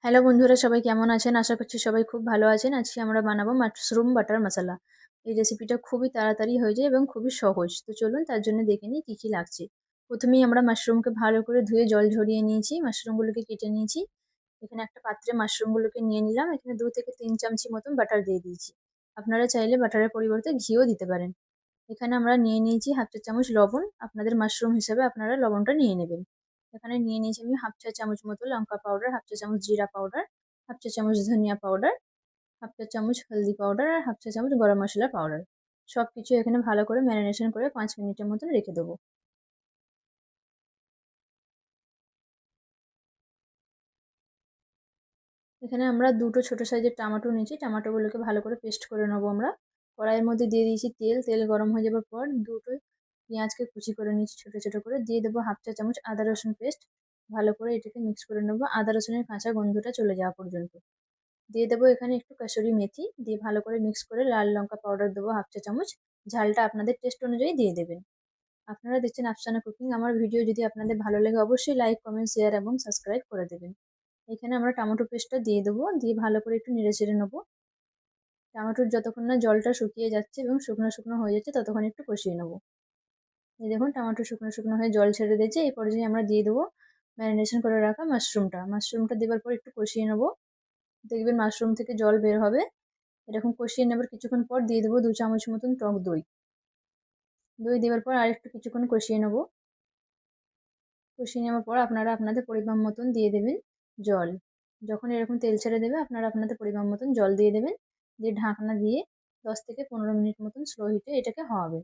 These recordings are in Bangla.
হ্যালো বন্ধুরা, সবাই কেমন আছেন? আশা করছি সবাই খুব ভালো আছেন। আজকে আমরা বানাবো মাশরুম বাটার মশলা। এই রেসিপিটা খুবই তাড়াতাড়ি হয়ে যায় এবং খুবই সহজ। তো চলুন তার জন্য দেখে নিই কি কি লাগছে। প্রথমেই আমরা মাশরুমকে ভালো করে ধুয়ে জল ঝরিয়ে নিয়েছি। মাশরুমগুলোকে কেটে নিয়েছি। এখানে একটা পাত্রে মাশরুমগুলোকে নিয়ে নিলাম। এখানে 2 থেকে 3 চামচি মতন বাটার দিয়ে দিয়েছি। আপনারা চাইলে বাটারের পরিবর্তে ঘিও দিতে পারেন। এখানে আমরা নিয়ে নিয়েছি হাফ চা চামচ লবণ। আপনাদের মাশরুম হিসাবে আপনারা লবণটা নিয়ে নেবেন। এখানে নিয়ে নিয়েছি আমি হাফ চা চামচ মতো লঙ্কা পাউডার, হাফ চা চামচ জিরা পাউডার, হাফ চা চামচ ধনিয়া পাউডার, হাফ চা চামচ হলদি পাউডার আর হাফ চা চামচ গরম মশলা পাউডার। সবকিছু এখানে ভালো করে ম্যারিনেশন করে 5 মিনিটের মতন রেখে দেবো। এখানে আমরা দুটো ছোট সাইজের টমেটো নিয়েছি। টমেটোগুলোকে ভালো করে পেস্ট করে নেবো আমরা। কড়াইয়ের মধ্যে দিয়ে দিয়েছি তেল। তেল গরম হয়ে যাবার পর দুটো পেঁয়াজকে কুচি করে নিয়েছি ছোট ছোট করে। দিয়ে দেবো হাফ চা চামচ আদা রসুন পেস্ট। ভালো করে এটাকে মিক্স করে নেবো আদা রসুনের কাঁচা গন্ধটা চলে যাওয়া পর্যন্ত। দিয়ে দেবো এখানে একটু কাসুরি মেথি। দিয়ে ভালো করে মিক্স করে লাল লঙ্কা পাউডার দেবো হাফ চা চামচ। ঝালটা আপনাদের টেস্ট অনুযায়ী দিয়ে দেবেন। আপনারা দেখছেন আফসানা কুকিং। আমার ভিডিও যদি আপনাদের ভালো লাগে অবশ্যই লাইক, কমেন্ট, শেয়ার এবং সাবস্ক্রাইব করে দেবেন। এখানে আমরা টমেটো পেস্টটা দিয়ে দেবো। দিয়ে ভালো করে একটু নেড়ে চেড়ে নেবো। টমেটোর যতক্ষণ না জলটা শুকিয়ে যাচ্ছে এবং শুকনো শুকনো হয়ে যাচ্ছে ততক্ষণ একটু কষিয়ে নেবো। এই দেখুন টমেটো শুকনো শুকনো হয়ে জল ছেড়ে দিয়েছে। এই পর্যায়ে আমরা দিয়ে দেবো ম্যারিনেশন করে রাখা মাশরুমটা। মাশরুমটা দেওয়ার পর একটু কষিয়ে নেবো। দেখবেন মাশরুম থেকে জল বের হবে। এরকম কষিয়ে নেবার কিছুক্ষণ পর দিয়ে দেবো 2 চামচ মতন টক দই। দই দেওয়ার পর আরেকটু কিছুক্ষণ কষিয়ে নেবো। কষিয়ে নেওয়ার পর আপনারা আপনাদের পরিমাণ মতন দিয়ে দেবেন জল। যখন এরকম তেল ছেড়ে দেবে আপনারা আপনাদের পরিমাণ মতন জল দিয়ে দেবেন। দিয়ে ঢাকনা দিয়ে 10 থেকে 15 মিনিট মতন স্লো হিটে এটাকে হওয়াবেন।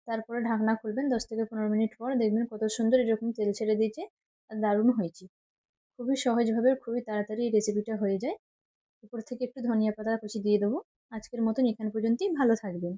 তারপরে ঢাকনা খুলবেন। 10 থেকে 15 মিনিট পর দেখবেন কত সুন্দর এরকম তেল ছেড়ে দিয়েছে আর দারুণ হয়েছে। খুবই সহজভাবে খুবই তাড়াতাড়ি এই রেসিপিটা হয়ে যায়। উপর থেকে একটু ধনিয়া পাতা কুচি দিয়ে দেবো। আজকের মতন এখান পর্যন্তই। ভালো থাকবেন।